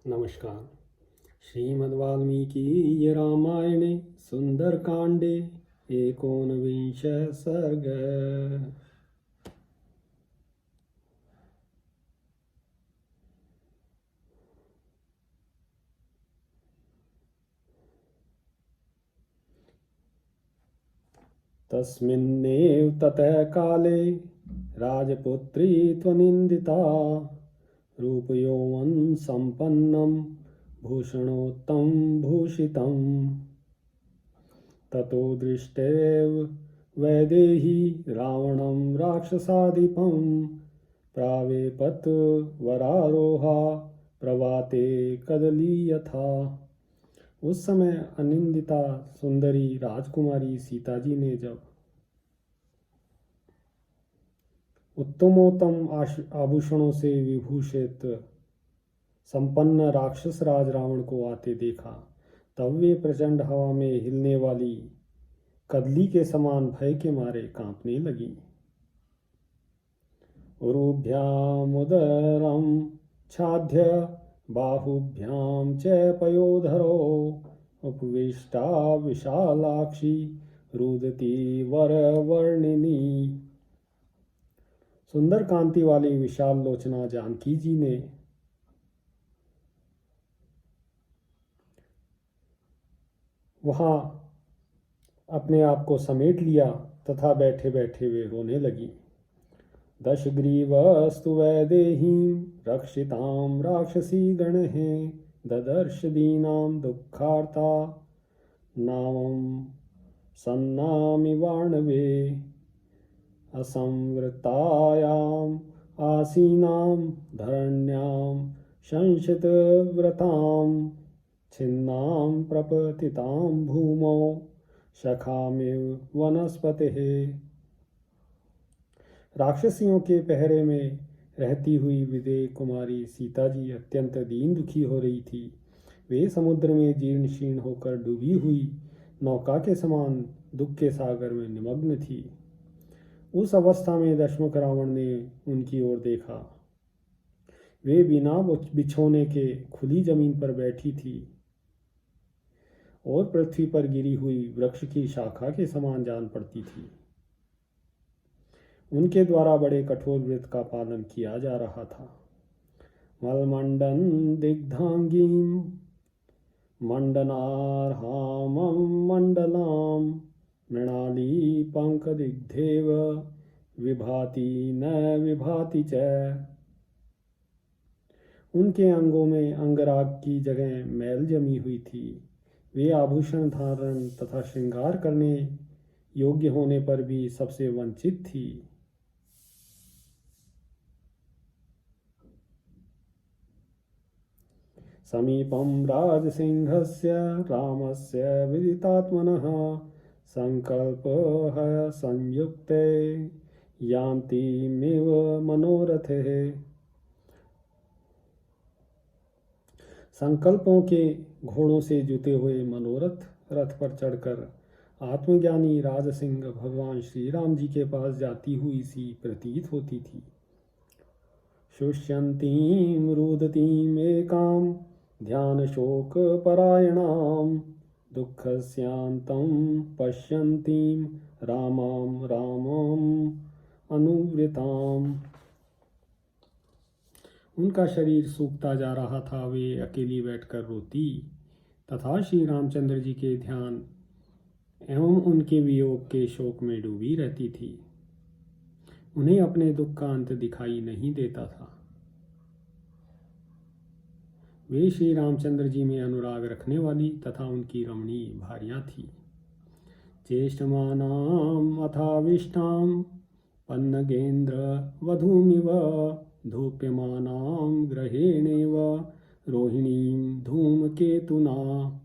नमस्कार। श्रीमद् वाल्मीकि रामायणे सुंदरकांडे एकोनविंश सर्ग। तस्मिन्नेव ततः काले राजपुत्री त्वनिन्दिता रूपयौवन संपन्नं भूषणोत्तम भूषितं। ततो दृष्टेव वैदेही रावणं राक्षसाधिपं प्रावेपत वरारोहा प्रवाते कदली यथा। उस समय अनिंदिता सुंदरी राजकुमारी सीता जी ने जब उत्तमोत्तम आभूषणों से विभूषित संपन्न राक्षस राज रावण को आते देखा, तब वे प्रचंड हवा में हिलने वाली कदली के समान भय के मारे कांपने लगी। उरुभ्यामुदरं छाद्य बाहुभ्यां च पयोधरो उपविष्टा विशालाक्षी रुदती वरवर्णिनी। सुंदर कांति वाली विशाल लोचना जानकी जी ने वहां अपने आप को समेट लिया तथा बैठे बैठे वे रोने लगी। दशग्रीवस्तु वैदेहीं रक्षितां राक्षसी गणः ददर्श दीनां दुःखार्ता नामं सन्नामिवार्णवे असंवृतायाम् आसीनां धरण्यां संशितव्रतां छिन्नां प्रपतितां भूमौ शखामिव वनस्पतिः। राक्षसियों के पहरे में रहती हुई विदेह कुमारी सीता जी अत्यंत दीन दुखी हो रही थी। वे समुद्र में जीर्ण शीर्ण होकर डूबी हुई नौका के समान दुख के सागर में निमग्न थी। उस अवस्था में दशमुख रावण ने उनकी ओर देखा। वे बिना बिछोने के खुली जमीन पर बैठी थी और पृथ्वी पर गिरी हुई वृक्ष की शाखा के समान जान पड़ती थी। उनके द्वारा बड़े कठोर व्रत का पालन किया जा रहा था। मलमंडन दिग्धांगीं मंडनार्हामं मंडलां मृणाली पंकदिग्धेव विभाति न विभाति च। उनके अंगों में अंगराग की जगह मैल जमी हुई थी। वे आभूषण धारण तथा श्रृंगार करने योग्य होने पर भी सबसे वंचित थी। समीपं राजसिंहस्य रामस्य विदितात्मनः संकल्पः संयुक्ते यान्तिमिव मनोरथः। संकल्पों के घोड़ों से जुते हुए मनोरथ रथ पर चढ़कर आत्मज्ञानी राजसिंह भगवान श्री राम जी के पास जाती हुई सी प्रतीत होती थी। शुष्यन्तीं रुदतीं एकां ध्यान शोक परायणां दुःखस्यान्तं पश्यन्तीं रामां रामं अनुवृताम्। उनका शरीर सूखता जा रहा था। वे अकेली बैठकर रोती तथा श्री रामचंद्र जी के ध्यान एवं उनके वियोग के शोक में डूबी रहती थी। उन्हें अपने दुख का अंत दिखाई नहीं देता था। वे श्री रामचंद्र जी में अनुराग रखने वाली तथा उनकी रमणीय भार्या थी। चेष्टमानां अथाविष्टां पन्नगेन्द्र वधूमिव धूप्यमानां ग्रहेणेव रोहिणीं धूमकेतुना।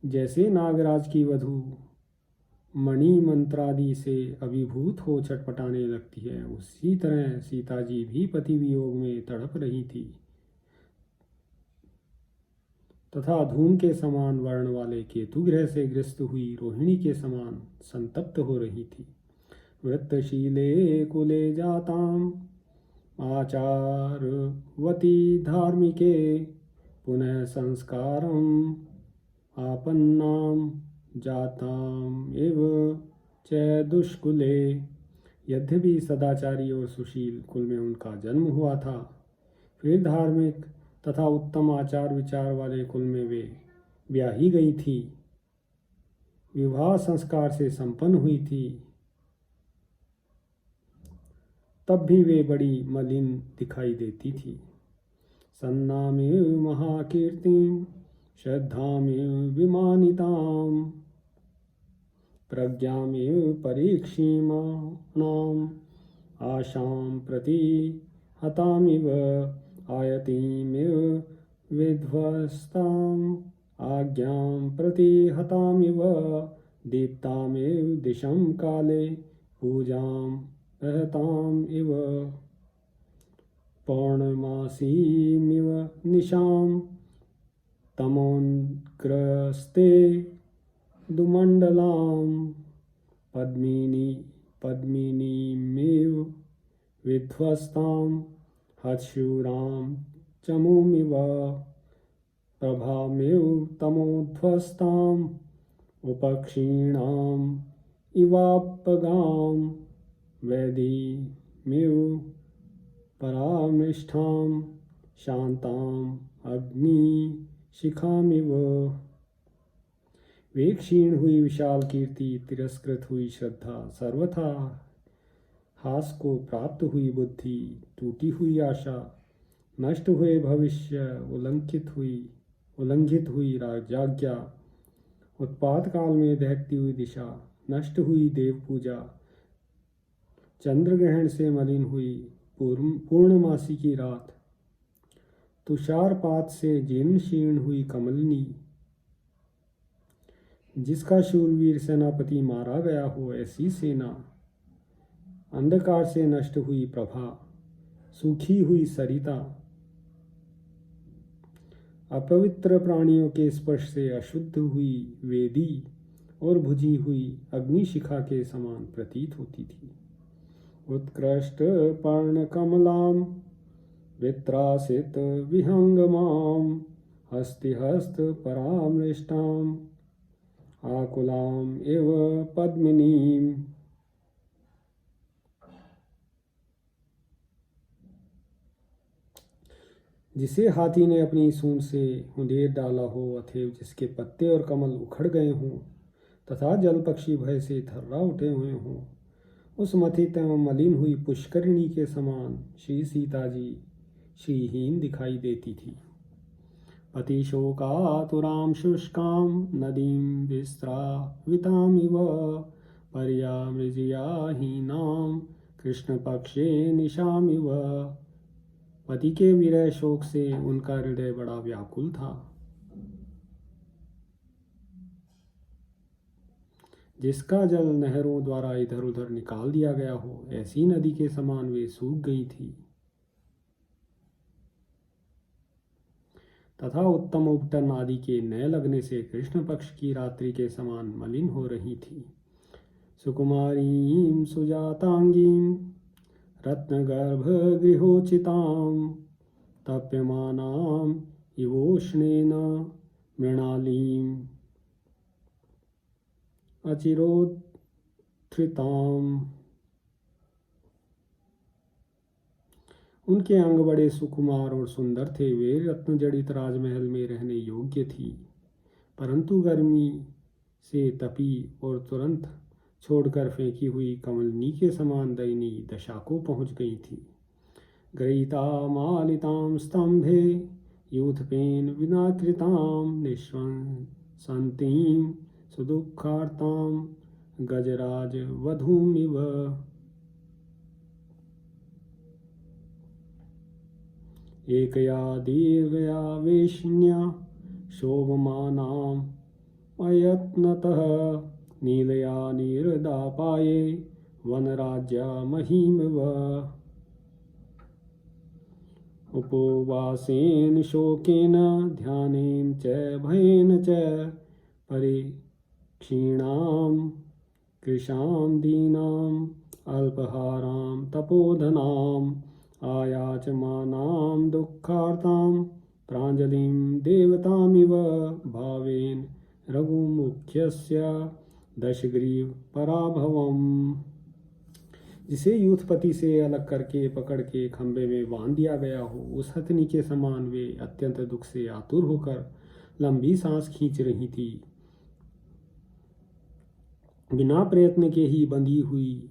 जैसे नागराज की वधू मणि मंत्रादि से अभिभूत हो छटपटाने लगती है, उसी तरह सीता जी भी पति वियोग में तड़प रही थी तथा धूम के समान वर्ण वाले केतु ग्रह से ग्रस्त हुई रोहिणी के समान संतप्त हो रही थी। वृत्तशीले कुले जाताम आचारवतीमिवां पति धार्मिके पुनः संस्कारम् आपन्नाम जाताम एव च दुष्कुले। यद्यपि सदाचारी और सुशील कुल में उनका जन्म हुआ था, फिर धार्मिक तथा उत्तम आचार विचार वाले कुल में वे ब्याही गई थी, विवाह संस्कार से संपन्न हुई थी, तब भी वे बड़ी मलिन दिखाई देती थी। सन्नामेव महाकीर्तिं श्रद्धामेव विमानिताम् प्रज्ञामेव परीक्षीमाणाम् आशां प्रति हतामिव आयतिमेव विध्वस्ताम् आज्ञां प्रति हतामिव दीप्तामेव दिशं काले पूजां रहताम् इव पौर्णमासीमिव निशां तमोन्ग्रस्ते दुमण्डलां पद्मिनीमेव विध्वस्तां हतशूरां चमूमिव प्रभामेव तमोध्वस्ताम् उपक्षीणाम् इवापगां वैदिमेव परामृष्टां शान्ताम् अग्निशिखामिव। वे क्षीण हुई विशाल कीर्ति, तिरस्कृत हुई श्रद्धा, सर्वथा हास को प्राप्त हुई बुद्धि, टूटी हुई आशा, नष्ट हुए भविष्य, उल्लंघित हुई राजाज्ञा, उत्पात काल में दहकती हुई दिशा, नष्ट हुई देव पूजा, चंद्रग्रहण से मलिन हुई पूर्णमासी की रात, तुषारपात से जीर्ण शीर्ण हुई कमलनी, जिसका शूरवीर सेनापति मारा गया हो ऐसी सेना, अंधकार से नष्ट हुई प्रभा, सूखी हुई सरिता, अपवित्र प्राणियों के स्पर्श से अशुद्ध हुई वेदी और बुझी हुई अग्निशिखा के समान प्रतीत होती थी। उत्कृष्ट पर्ण कमलाम वित्रासित विहंगमाम हस्तिहस्त परामृष्टाम आकुलाम एव पद्मिनीम। जिसे हाथी ने अपनी सूंड से उंडेर डाला हो, अथवा जिसके पत्ते और कमल उखड़ गए हों तथा जल पक्षी भय से थर्रा उठे हुए हों, उस मथित एवं मलिन हुई पुष्करिणी के समान श्री सीता जी श्रीहीन दिखाई देती थी। पतिशोकातुरां शुष्कां नदीं विस्त्रावितामिव पर्यामृज्याहीनां कृष्णपक्षे निशामिव। पति के विरह शोक से उनका हृदय बड़ा व्याकुल था। जिसका जल नहरों द्वारा इधर उधर निकाल दिया गया हो, ऐसी नदी के समान वे सूख गई थी तथा उत्तम उपटन आदि के न लगने से कृष्ण पक्ष की रात्रि के समान मलिन हो रही थी। सुकुमारीं सुजातांगीं रत्नगर्भ गृहोचितां तप्यमानां इवोष्णेन मृणालीं अचिरोत्थ्रिताम्। उनके अंग बड़े सुकुमार और सुंदर थे। वे रत्न जड़ित राजमहल में रहने योग्य थी, परंतु गर्मी से तपी और तुरंत छोड़कर फेंकी हुई कमलनी के समान दयनीय दशा को पहुंच गई थी। गृहीता मालितां स्तंभे यूथपेन विनाकृतां निःश्वसन्तीं सुदुःखार्तां गजराज वधूमिव। एकया दीर्घया वेश्न्या शोभमानाम् अयत्नतः नीलया निर्दापाये वनराज्या महीमिव। उपवासेन शोकेन ध्यानेन च भयेन च परिक्षीणां कृशां दीनां अल्पहारां तपोधनां आयाचमानां दुःख दुःखार्तां प्राञ्जलिं देवतामिव भावेन रघुमुख्यस्य दशग्रीव पराभवम्। जिसे यूथपति से अलग करके पकड़ के खंबे में बांध दिया गया हो, उस हथनी के समान वे अत्यंत दुख से आतुर होकर लंबी सांस खींच रही थी। बिना प्रयत्न के ही बंधी हुई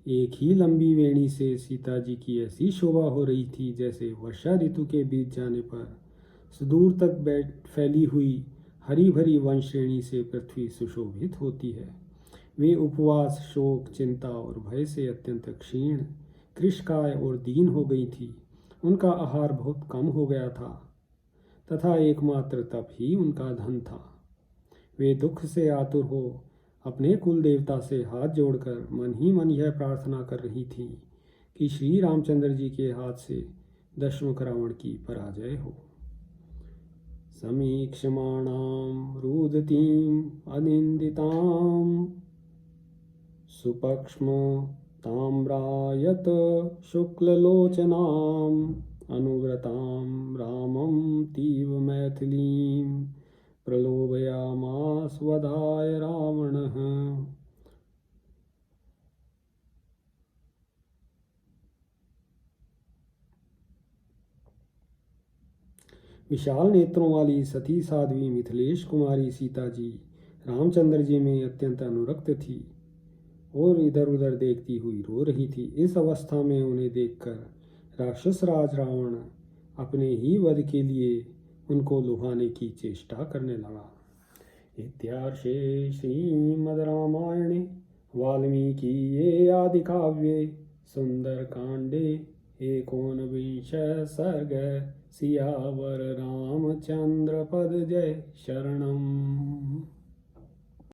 एक ही लंबी वेणी से सीता जी की ऐसी शोभा हो रही थी जैसे वर्षा ऋतु के बीत जाने पर सुदूर तक फैली हुई हरी भरी वन श्रेणी से पृथ्वी सुशोभित होती है। वे उपवास, शोक, चिंता और भय से अत्यंत क्षीण, कृशकाय और दीन हो गई थी। उनका आहार बहुत कम हो गया था तथा एकमात्र तप ही उनका धन था। वे दुख से आतुर हो अपने कुल देवता से हाथ जोड़कर मन ही मन यह प्रार्थना कर रही थी कि श्री रामचंद्र जी के हाथ से दशमुख रावण की पराजय हो। समीक्षमाणां रुदतीं अनिंदितां सुपक्ष्म ताम्रायत शुक्ललोचनाम् अनुव्रतां रामं तीव मैथिलीं प्रलोभयामास वधाय रावणः। विशाल नेत्रों वाली सती साध्वी मिथिलेश कुमारी सीता जी रामचंद्र जी में अत्यंत अनुरक्त थी और इधर उधर देखती हुई रो रही थी। इस अवस्था में उन्हें देखकर राक्षस राज रावण अपने ही वध के लिए उनको लुभाने की चेष्टा करने लगा। इत्यार्षे श्रीमद् रामायणे वाल्मीकिये आदि काव्ये सुंदरकांडे एकोनविंश सर्ग। सियावर रामचंद्र पद जय शरणम्।